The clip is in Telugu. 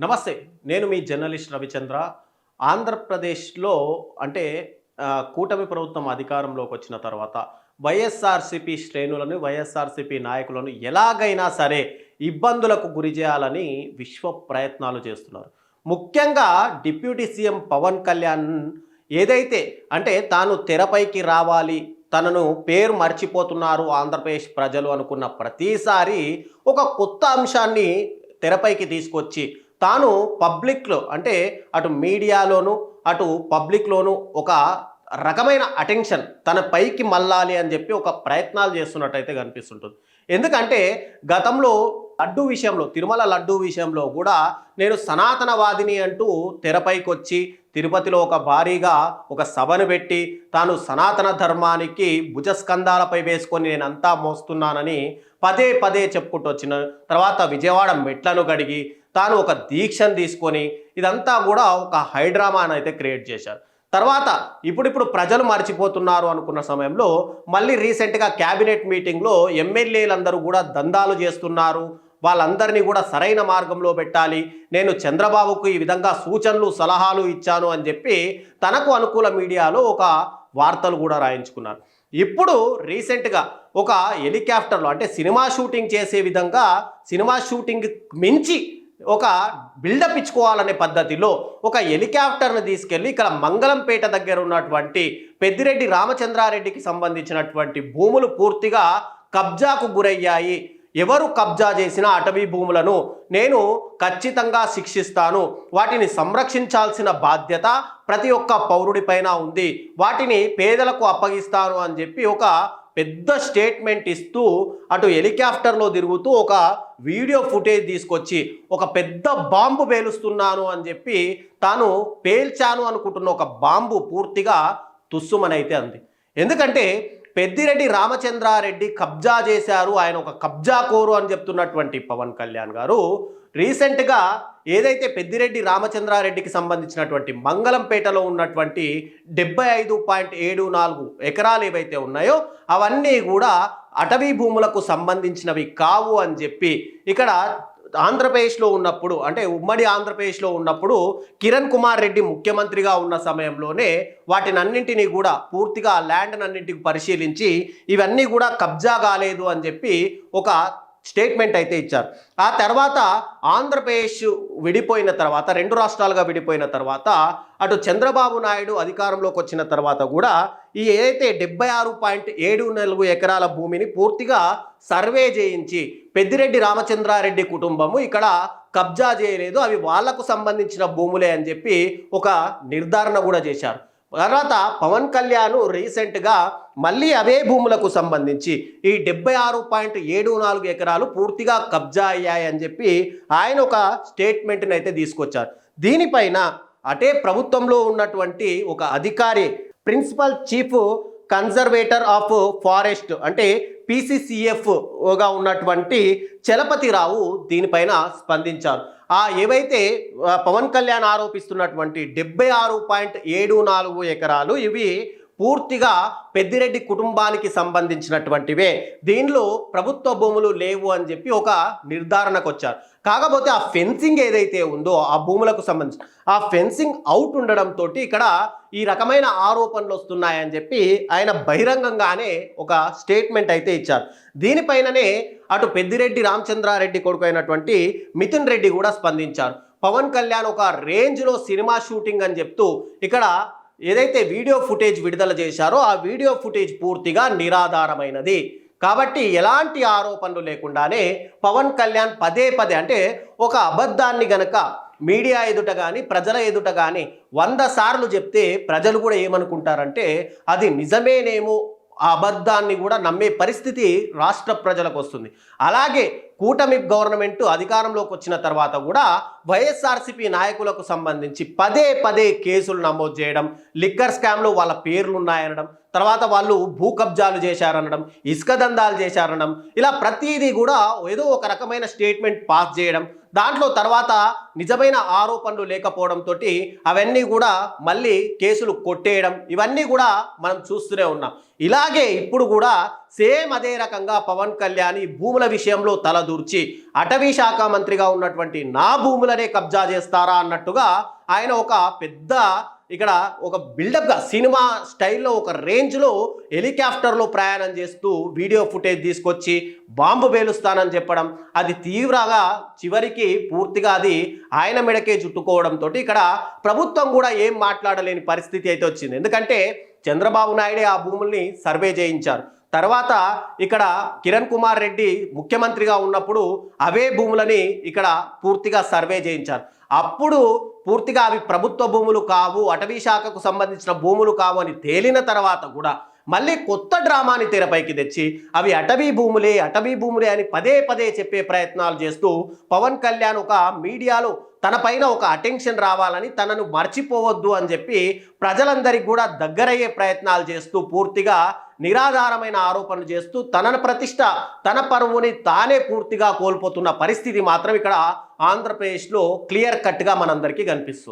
నమస్తే. నేను మీ జర్నలిస్ట్ రవిచంద్ర. ఆంధ్రప్రదేశ్‌లో అంటే కూటమి ప్రభుత్వం అధికారంలోకి వచ్చిన తర్వాత వైఎస్ఆర్‌సీపీ శ్రేణులను, వైఎస్ఆర్‌సీపీ నాయకులను ఎలాగైనా సరే ఇబ్బందులకు గురి చేయాలని విశ్వ ప్రయత్నాలు చేస్తున్నారు. ముఖ్యంగా డిప్యూటీ సీఎం పవన్ కళ్యాణ్ ఏదైతే అంటే తాను తెరపైకి రావాలి, తనను పేరు మర్చిపోతున్నారు ఆంధ్రప్రదేశ్ ప్రజలు అనుకున్న ప్రతిసారి ఒక కొత్త అంశాన్ని తెరపైకి తీసుకొచ్చి తాను పబ్లిక్‌లో అంటే అటు మీడియాలోను, అటు పబ్లిక్‌లోను ఒక రకమైన అటెన్షన్ తన పైకి మళ్ళాలి అని చెప్పి ఒక ప్రయత్నాలు చేస్తున్నట్టయితే కనిపిస్తుంటుంది. ఎందుకంటే గతంలో లడ్డూ విషయంలో, తిరుమల లడ్డూ విషయంలో కూడా నేను సనాతనవాదిని అంటూ తెరపైకొచ్చి తిరుపతిలో ఒక భారీగా ఒక సభను పెట్టి తాను సనాతన ధర్మానికి భుజస్కంధాలపై వేసుకొని నేనంతా మోస్తున్నానని పదే పదే చెప్పుకుంటూ వచ్చిన తర్వాత విజయవాడ మెట్లను కడిగి తాను ఒక దీక్షను తీసుకొని ఇదంతా కూడా ఒక హైడ్రామాని అయితే క్రియేట్ చేశారు. తర్వాత ఇప్పుడిప్పుడు ప్రజలు మర్చిపోతున్నారు అనుకున్న సమయంలో మళ్ళీ రీసెంట్గా క్యాబినెట్ మీటింగ్లో ఎమ్మెల్యేలందరూ కూడా దందాలు చేస్తున్నారు, వాళ్ళందరినీ కూడా సరైన మార్గంలో పెట్టాలి, నేను చంద్రబాబుకు ఈ విధంగా సూచనలు సలహాలు ఇచ్చాను అని చెప్పి తనకు అనుకూల మీడియాలో ఒక వార్తలు కూడా రాయించుకున్నారు. ఇప్పుడు రీసెంట్గా ఒక హెలికాప్టర్లో అంటే సినిమా షూటింగ్ చేసే విధంగా సినిమా షూటింగ్ మించి ఒక బిల్డప్ ఇచ్చుకోవాలనే పద్ధతిలో ఒక హెలికాప్టర్ను తీసుకెళ్ళి ఇక్కడ మంగళంపేట దగ్గర ఉన్నటువంటి పెద్దిరెడ్డి రామచంద్రారెడ్డికి సంబంధించినటువంటి భూములు పూర్తిగా కబ్జాకు గురయ్యాయి, ఎవరు కబ్జా చేసిన అటవీ భూములను నేను ఖచ్చితంగా శిక్షిస్తాను, వాటిని సంరక్షించాల్సిన బాధ్యత ప్రతి ఒక్క పౌరుడిపైన ఉంది, వాటిని పేదలకు అప్పగిస్తాను అని చెప్పి ఒక పెద్ద స్టేట్మెంట్ ఇస్తూ అటు హెలికాప్టర్లో తిరుగుతూ ఒక వీడియో ఫుటేజ్ తీసుకొచ్చి ఒక పెద్ద బాంబు పేలుస్తున్నాను అని చెప్పి తాను పేల్చాను అనుకుంటున్న ఒక బాంబు పూర్తిగా తుస్సుమనైతే అంది. ఎందుకంటే పెద్దిరెడ్డి రామచంద్రారెడ్డి కబ్జా చేశారు, ఆయన ఒక కబ్జా కోరు అని చెప్తున్నటువంటి పవన్ కళ్యాణ్ గారు రీసెంట్గా ఏదైతే పెద్దిరెడ్డి రామచంద్రారెడ్డికి సంబంధించినటువంటి మంగళంపేటలో ఉన్నటువంటి 75.74 ఎకరాలు ఏవైతే ఉన్నాయో అవన్నీ కూడా అటవీ భూములకు సంబంధించినవి కావు అని చెప్పి ఇక్కడ ఆంధ్రప్రదేశ్లో ఉన్నప్పుడు అంటే ఉమ్మడి ఆంధ్రప్రదేశ్లో ఉన్నప్పుడు కిరణ్ కుమార్ రెడ్డి ముఖ్యమంత్రిగా ఉన్న సమయంలోనే వాటినన్నింటినీ కూడా పూర్తిగా ల్యాండ్ అన్నింటికి పరిశీలించి ఇవన్నీ కూడా కబ్జా కాలేదు అని చెప్పి ఒక స్టేట్మెంట్ అయితే ఇచ్చారు. ఆ తర్వాత ఆంధ్రప్రదేశ్ విడిపోయిన తర్వాత, రెండు రాష్ట్రాలుగా విడిపోయిన తర్వాత అటు చంద్రబాబు నాయుడు అధికారంలోకి వచ్చిన తర్వాత కూడా ఈ ఏదైతే 76.74 ఎకరాల భూమిని పూర్తిగా సర్వే చేయించి పెద్దిరెడ్డి రామచంద్రారెడ్డి కుటుంబము ఇక్కడ కబ్జా చేయలేదు, అవి వాళ్లకు సంబంధించిన భూములే అని చెప్పి ఒక నిర్ధారణ కూడా చేశారు. తర్వాత పవన్ కళ్యాణ్ రీసెంట్గా మళ్ళీ అవే భూములకు సంబంధించి ఈ 76.74 ఎకరాలు పూర్తిగా కబ్జా అయ్యాయి అని చెప్పి ఆయన ఒక స్టేట్మెంట్ని అయితే తీసుకొచ్చారు. దీనిపైన అటే ప్రభుత్వంలో ఉన్నటువంటి ఒక అధికారి principal chief conservator of forest అంటే PCCFగా ఉన్నటువంటి చలపతిరావు దీనిపైన స్పందించారు. ఏవైతే పవన్ కళ్యాణ్ ఆరోపిస్తున్నటువంటి 76.74 ఎకరాలు ఇవి పూర్తిగా పెద్దిరెడ్డి కుటుంబానికి సంబంధించినటువంటివే, దీనిలో ప్రభుత్వ భూములు లేవు అని చెప్పి ఒక నిర్ధారణకు వచ్చారు. కాకపోతే ఆ ఫెన్సింగ్ ఏదైతే ఉందో ఆ భూములకు సంబంధించి ఆ ఫెన్సింగ్ అవుట్ ఉండడంతో ఇక్కడ ఈ రకమైన ఆరోపణలు వస్తున్నాయని చెప్పి ఆయన బహిరంగంగానే ఒక స్టేట్మెంట్ అయితే ఇచ్చారు. దీనిపైననే అటు పెద్దిరెడ్డి రామచంద్రారెడ్డి కొడుకు అయినటువంటి మిథున్ రెడ్డి కూడా స్పందించారు. పవన్ కళ్యాణ్ ఒక రేంజ్లో సినిమా షూటింగ్ అని చెప్తూ ఇక్కడ ఏదైతే వీడియో ఫుటేజ్ విడుదల చేశారో ఆ వీడియో ఫుటేజ్ పూర్తిగా నిరాధారమైనది కాబట్టి ఎలాంటి ఆరోపణలు లేకుండానే పవన్ కళ్యాణ్ పదే పదే అంటే ఒక అబద్ధాన్ని గనక మీడియా ఎదుట కానీ ప్రజల ఎదుట కానీ 100 సార్లు చెప్తే ప్రజలు కూడా ఏమనుకుంటారంటే అది నిజమేనేమో, ఆ అబద్ధాన్ని కూడా నమ్మే పరిస్థితి రాష్ట్ర ప్రజలకు వస్తుంది. అలాగే కూటమి గవర్నమెంట్ అధికారంలోకి వచ్చిన తర్వాత కూడా వైఎస్ఆర్సీపీ నాయకులకు సంబంధించి పదే పదే కేసులు నమోదు చేయడం, లిక్కర్ స్కామ్లో వాళ్ళ పేర్లు ఉన్నాయనడం, తర్వాత వాళ్ళు భూ కబ్జాలు చేశారనడం, ఇసుక దందాలు చేశారనడం, ఇలా ప్రతిదీ కూడా ఏదో ఒక రకమైన స్టేట్మెంట్ పాస్ చేయడం, దాంట్లో తర్వాత నిజమైన ఆరోపణలు లేకపోవడంతో అవన్నీ కూడా మళ్ళీ కేసులు కొట్టేయడం, ఇవన్నీ కూడా మనం చూస్తూనే ఉన్నాం. ఇలాగే ఇప్పుడు కూడా సేమ్ అదే రకంగా పవన్ కళ్యాణ్ భూముల విషయంలో తల దూర్చి అటవీ శాఖ మంత్రిగా ఉన్నటువంటి నా భూములనే కబ్జా చేస్తారా అన్నట్టుగా ఆయన ఒక పెద్ద ఇక్కడ ఒక బిల్డప్గా సినిమా స్టైల్లో ఒక రేంజ్లో హెలికాప్టర్లో ప్రయాణం చేస్తూ వీడియో ఫుటేజ్ తీసుకొచ్చి బాంబు పేలుస్తానని చెప్పడం, అది తీవ్రంగా చివరికి పూర్తిగా అది ఆయన మెడకే చుట్టుకోవడంతో ఇక్కడ ప్రభుత్వం కూడా ఏం మాట్లాడలేని పరిస్థితి అయితే వచ్చింది. ఎందుకంటే చంద్రబాబు నాయుడే ఆ భూముల్ని సర్వే చేయించారు. తర్వాత ఇక్కడ కిరణ్ కుమార్ రెడ్డి ముఖ్యమంత్రిగా ఉన్నప్పుడు అవే భూములని ఇక్కడ పూర్తిగా సర్వే చేయించారు. అప్పుడు పూర్తిగా అవి ప్రభుత్వ భూములు కావు, అటవీ శాఖకు సంబంధించిన భూములు కావు అని తేలిన తర్వాత కూడా మళ్ళీ కొత్త డ్రామాని తెరపైకి తెచ్చి అవి అటవీ భూములే అని పదే పదే చెప్పే ప్రయత్నాలు చేస్తూ పవన్ కళ్యాణ్ ఒక మీడియాలో తన పైన ఒక అటెన్షన్ రావాలని, తనను మర్చిపోవద్దు అని చెప్పి ప్రజలందరికీ కూడా దగ్గరయ్యే ప్రయత్నాలు చేస్తూ పూర్తిగా నిరాధారమైన ఆరోపణలు చేస్తూ తన ప్రతిష్ట, తన పరువుని తానే పూర్తిగా కోల్పోతున్న పరిస్థితి మాత్రం ఇక్కడ ఆంధ్రప్రదేశ్లో క్లియర్ కట్గా మనందరికీ కనిపిస్తుంది.